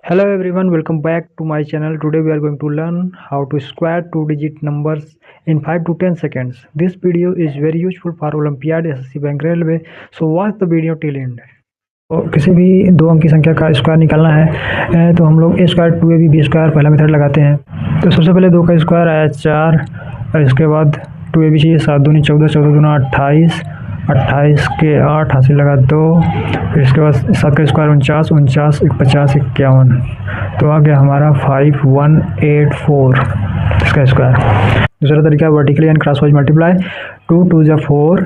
Hello everyone, welcome back to my channel. Today we are going to learn how to square two-digit numbers in 5 to 10 seconds. This video is very useful for Olympiad, SSC Bank Railway. So watch the video till end. तो किसी भी दो अंकी संख्या का square निकालना है तो हम लोग A square two A B square पहला मेथड लगाते हैं। तो सबसे पहले दो का स्क्वायर आया 4 और इसके बाद टू ए बी चाहिए 7 दूनी 14 14 दूना 28 28 के 8 हासिल लगा 2, फिर इसके बाद 7 का स्क्वायर 49 49 एक 50 51, तो आ गया हमारा 5184 इसका स्क्वायर। दूसरा तरीका वर्टिकली एंड क्रॉसवाइज मल्टीप्लाई 2 2 जा 4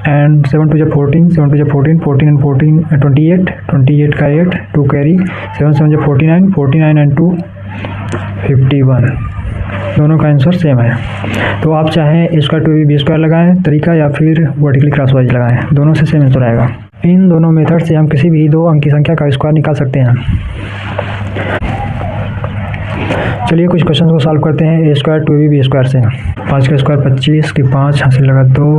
एंड 7 2 जा 14 7 2 जा 14 14 एंड 14 28 28 का 8 2 कैरी 7 7 जा 49 49 एंड 2 51। दोनों का आंसर सेम है। तो आप चाहें ए स्क्वायर टू बी स्क्वायर लगाएं तरीका या फिर वर्टिकली क्रॉसवाइज लगाएं, दोनों से सेम आंसर आएगा। इन दोनों मेथड से हम किसी भी दो अंकी संख्या का स्क्वायर निकाल सकते हैं। चलिए कुछ क्वेश्चन को सॉल्व करते हैं ए स्क्वायर टू बी स्क्वायर से। 5 का स्क्वायर 25 की 5 हासिल लगा 2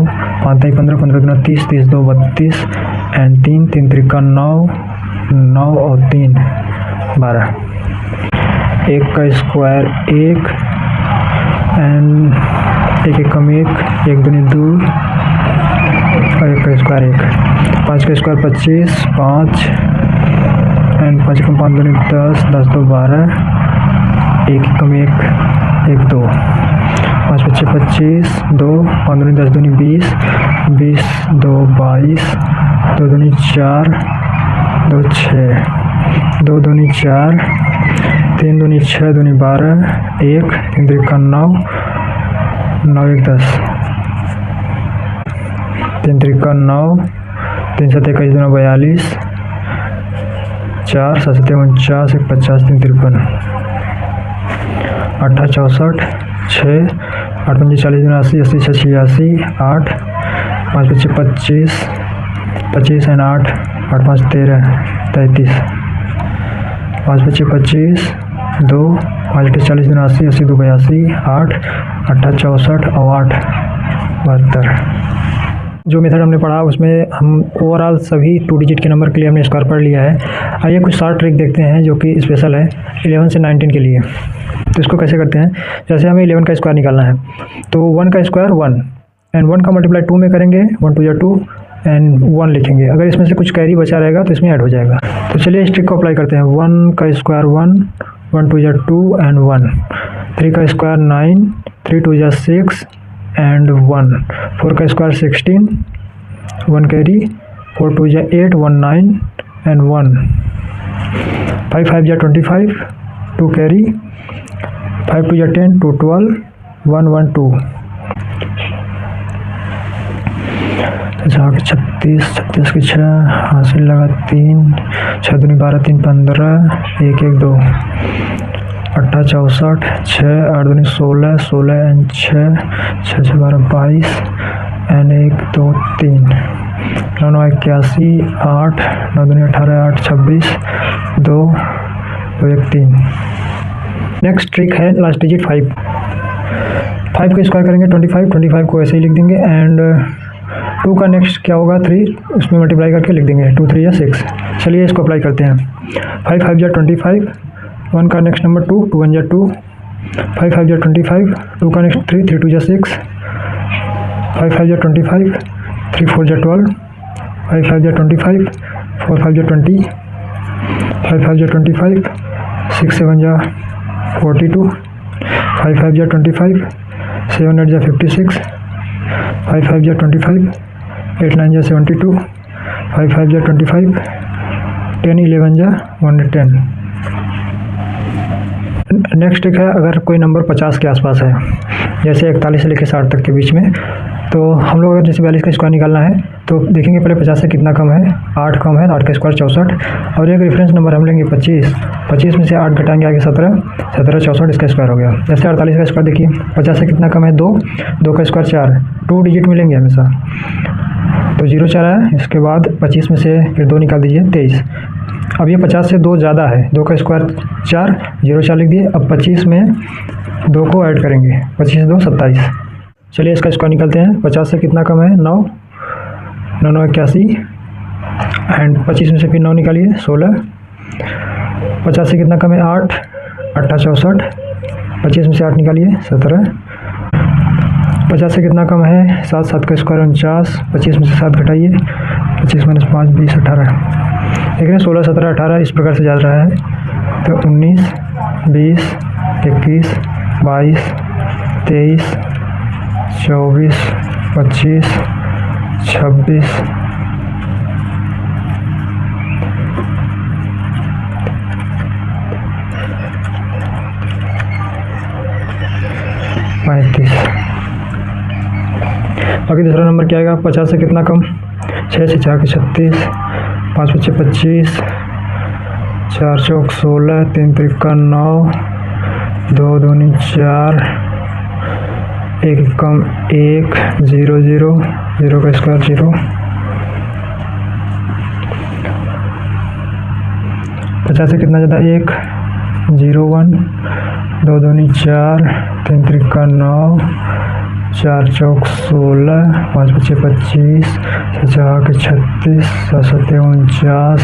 5 15 15 दूना 30 30 2 32 एंड 3 3 त्रिका 9 9 और 3 12। 1 का स्क्वायर 1 एंड 1 एक कम 1 1 दूनी 2 और 1 का स्क्वायर 1। 5 का स्क्वायर 25 5 एंड 5 कम 5 दूनी 10 10 2 12 1 कम 1 1 2 5 बच्चे 25 2 5 दूनी 10 दूनी 20 20 2 22 2 दूनी 4 2 6 2 दूनी 4 3 दूनी 6 दूनी 12 1 3 त्रिका 9 9 1 10 3 त्रिका 9 3 7 21 दूना 42 4 7 7 49 1 50 3 53 8 64 6 8 5 40 दूना 80 80 6 86 8 5 बच्चे 25 25 एंड 8 8 5 13 33 5 बच्चे 25 2 5 40 दूना 80 80 2 82 8 8 64 और 8 72। जो मेथड हमने पढ़ा उसमें हम ओवरऑल सभी टू डिजिट के नंबर के लिए हमने स्क्वायर पढ़ लिया है। आइए कुछ शॉर्ट ट्रिक देखते हैं जो कि स्पेशल है 11 से 19 के लिए। तो इसको कैसे करते हैं, जैसे हमें 11 का स्क्वायर निकालना है तो 1 का स्क्वायर 1 एंड 1 का मल्टीप्लाई 2 में करेंगे 1 2 या 2 एंड 1 लिखेंगे। अगर इसमें से कुछ कैरी बचा रहेगा तो इसमें ऐड हो जाएगा। तो चलिए इस ट्रिक को अप्लाई करते हैं। 1 का स्क्वायर 1 1 2 या 2 एंड 1 3 का स्क्वायर 9 3 2 या 6 एंड 1 4 का स्क्वायर 16 1 कैरी 4 2 या 8 1 9 एंड 1 5 5 या 25 2 कैरी 5 2 या 10 2 12 1 1 2 36 36 की 6 हासिल लगा 3 6 दूनी 12 3 15 1 1 2 8 64 6 8 दूनी 16 16 एंड 6 6 6 12 22 एंड 1 2 3 9 9 81 8 9 दूनी 18 8 26 2 2 1 3। नेक्स्ट ट्रिक है लास्ट डिजिट 5 का स्क्वायर करेंगे 25 25 को ऐसे ही लिख देंगे एंड 2 का नेक्स्ट क्या होगा 3 उसमें मल्टीप्लाई करके लिख देंगे 2 3 या 6। चलिए इसको अप्लाई करते हैं। 5 5 या 25 1 का नेक्स्ट नंबर 2 2 1 या 2 5 5 या 25 2 का नेक्स्ट 3 3 2 या 6 5 5 या 25 3 4 या 12 5 5 या 25 4 5 या 20 5 5 या 25 6 7 या 42 5 5 या 25 7 8 या 56 5 5 या 25 8 9 या 72 5 5 या 25 10 11 या 110। नेक्स्ट ट्रिक है अगर कोई नंबर 50 के आसपास है, जैसे 41 से लेकर 60 तक के बीच में, तो हम लोग अगर जैसे 42 का स्क्वायर निकालना है तो देखेंगे पहले 50 से कितना कम है 8 कम है, 8 का स्क्वायर 64 और एक रेफरेंस नंबर हम लेंगे 25 25 में से 8 घटाएंगे आगे 17 17 64 इसका स्क्वायर हो गया। जैसे 48 का स्क्वायर देखिए 50 से कितना कम है 2 2 का स्क्वायर 4 2 डिजिट में लेंगे हमेशा, तो 0 4 है। इसके बाद 25 में से फिर 2 निकाल दीजिए 23। अब ये 50 से 2 ज़्यादा है, 2 का स्क्वायर 4 0 4 लिख दिए। अब 25 में 2 को ऐड करेंगे 25 2 27। चलिए इसका स्क्वायर निकालते हैं। 50 से कितना कम है 9 9 9 81 एंड 25 में से फिर 9 निकालिए 16 50 से कितना कम है 8, 8 64, 25 में से 8 निकालिए 17। 50 से कितना कम है 7, 7 का स्क्वायर 49, 25 में से 7 घटाइए, 25 - 5 20 18। देख रहे हैं 16 17 18 इस प्रकार से जा रहा है। तो 19 20 21 22 23 24 25 26 35। बाकी दूसरा नंबर क्या आएगा 50 से कितना कम 6 से 4 के 36, 5 × 5 = 25, 4 × 4 = 16, 3 × 3 = 9, 2 × 2 = 4, 1 कम 1 0 0 0 का स्क्वायर 0। 50 से कितना ज़्यादा 1 0 1, 2 × 2 = 4, 3 × 3 = 9, 4 × 4 = 16, 5 × 5 = 25, 6 × 6 = 36, 7 × 7 = 49,